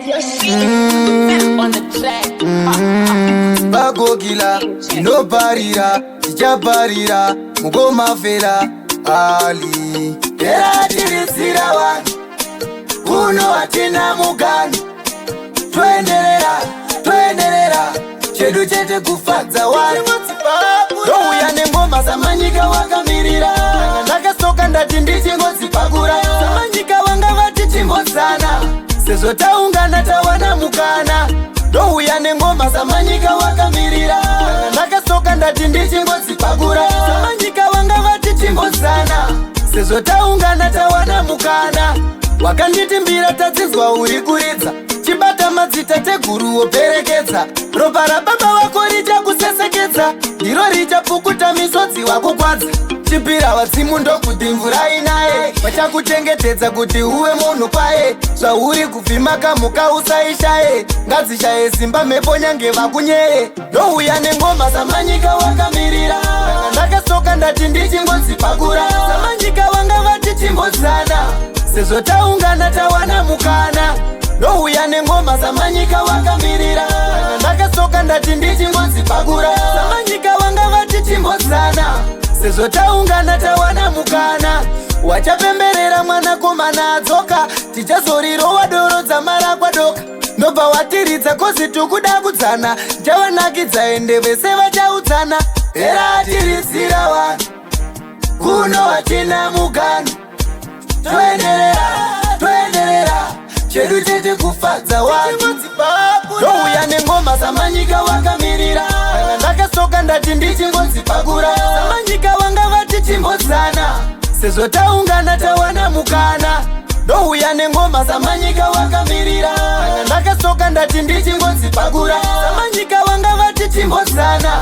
Your shit on the track. Bagogila, no barira, tijabarira, mugoma fela, Ali. Era tirisirawa, uno atina mugani. Twenderera, chedu chete kufadza wani. Douya nengoma samanyika wakamirira. Nakasoka ndati ndichingozi pakura. Samanyika wanga vati chimbosana. Sezo taungana tawana mukana. Douya nengoma samanyika wakamirira. Nakasoka ndati ndichingozi pakura. Samanyika wanga vati chimbosana. Sezo taungana tawana mukana. Wakanditimbira tadzizwa uri kuridza. Chibata madzita teguru woperekedza. Ropa rababa wako richakusesekedza. Ndiro richapukuta misodzi wakukwadza. Chipira wadzimu ndokuti mvura inaye. Vachakuchengetedza kuti uwe munhu kwaye. Zvauri kuvhima kamuka usaishaye. Ngadzishaye simba mhepo nyange vakunyeye. Ndouya nengoma samanyika wakamirira. Ndakasoka ndati ndichingozi pakura. Samanyika wanga vati chimbosana. Sezo taungana tawana mukana. Douya nengoma samanyika wakamirira. Ndakasoka ndati ndichingozi pakura. Samanyika wanga vati chimbosana. Sezo taungana tawana mukana. Wachapemberera mwana komana adzoka. Tichazorirowa doro dzamara kwadoka. Ndobva watiridza kozi tukuda kudzana. Chavanakidza ende vese vachaudzana. Era tirisira wani, kuno hatina mugana. Twenderera, chedu chete kufadza watu. Douya nengoma samanyika wakamirira. Ndakasoka ndati ndichingozi pakura. Samanyika wanga vati chimbosana. Sezo taungana tawana mukana. Douya nengoma samanyika wakamirira. Ndakasoka ndati ndichingozi pakura. Samanyika wanga vati chimbosana.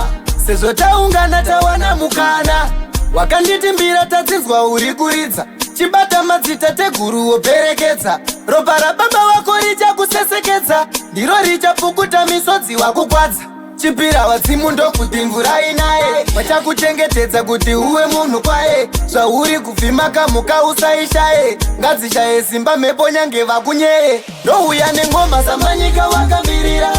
Sezo taungana tawana mukana. Wakanditimbira tadzizwa uri kuridza. Chibata madzita teguru woperekedza. Ropa rababa wako richakusesekedza. Ndiro richapukuta misodzi wakukwadza. Chipira wadzimu ndokuti mvura inaye. Vachakuchengetedza kuti uwe munhu kwaye. Zvauri kuvhima kamuka usaishaye. Ngadzishaye simba mhepo nyange vakunyeye. Douya nengoma samanyika wakamirira.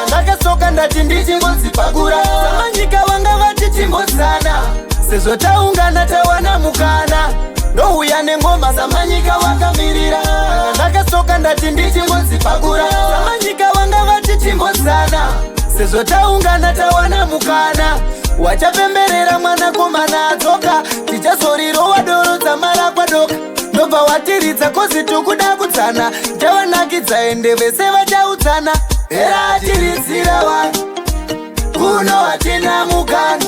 Ndakasoka ndati ndichingozi pakura. Samanyika wanga vati chimbosana. Sezo taungana tawana mukana. Douya nengoma samanyika wakamirira. Ndakasoka ndati ndichingozi pakura. Samanyika wanga vati chimbosana. Sezo taungana tawana mukana. Wachapemberera mwana komana adzoka. Tichazorirowa doro dzamara kwadoka. Ndobva watiridza kozi tukuda kudzana. Chavanakidza ende vese vachaudzana. Era tirisira wani, kuno hatina mukana.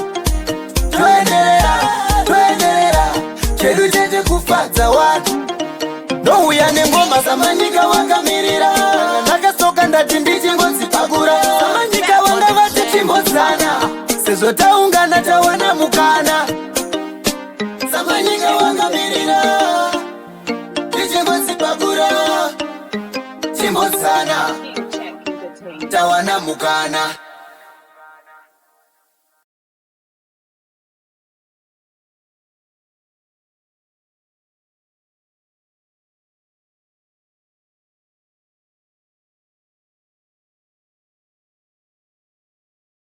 Twenderera, chedu chete kufadza watu. Douya nengoma samanyika wakamirira. Ndakasoka ndati ndichingozi pakura. Samanyika wanga vati chimbosana. Sezo taungana tawana mukana. Samanyika wakamirira. Ndichingozi pakura. Chimbosana tawana mukana.